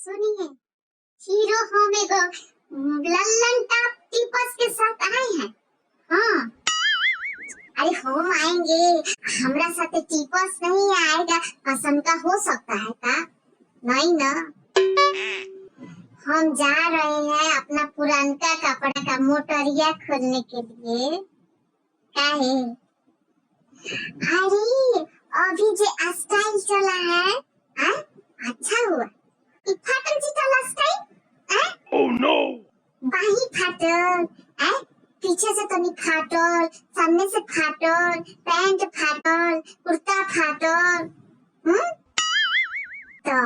सुनिए, hero home एगो Lallan top tips के साथ आए हैं। हाँ, अरे हम आएंगे, हमरा साथ टिप्स नहीं आएगा, पसंद का हो सकता है का? नहीं ना। हम जा रहे हैं अपना पुरानका कपड़ा का मोटरिया खोलने के लिए। काहे? अरे अभी जे स्टाइल चला है, आ? अच्छा हुआ। इ फाटल जीतल स्टाइल, ओह नो। बाही फाटल, पीछे से तनी फाटल, सामने से फाटल, पैंट फाटल, कुर्ता फाटल। तो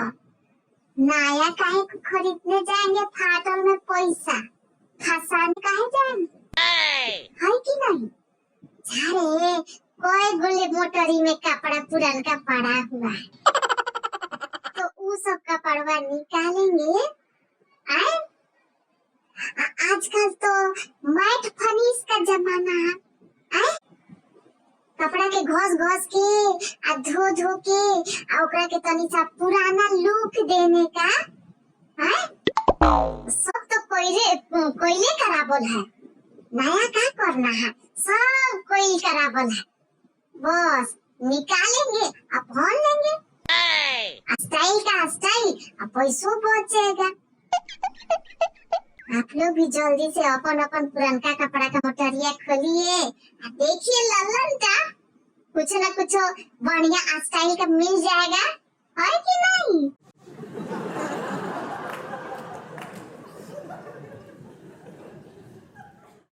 नया काहे को खरीदने जाएंगे? फाटल में पैसा फंसाने काहे जाएंगे? है कि नहीं? अरे कोई गोले मोटरी में कपड़ा पुराना पड़ा हुआ है, तो वो सब कपड़वा निकालेंगे। आजकल तो मैट फर्निश का जमाना है। कपड़ा के घोस के आ धो के आ ओकरा के तनी सा पुराना लुक देने का है। सब तो कोयले कराबल है, नया क्या करना है? सब कोई कराबल है, बस निकालेंगे अब भर लेंगे। स्टाइल का स्टाइल, अब पैसों बचेगा। आप लोग भी जल्दी से अपन पुरानका कपड़ा का मोटरिया खोलिए, देखिए लल्लन का कुछ ना कुछ बढ़िया स्टाइल का मिल जाएगा, है कि नहीं?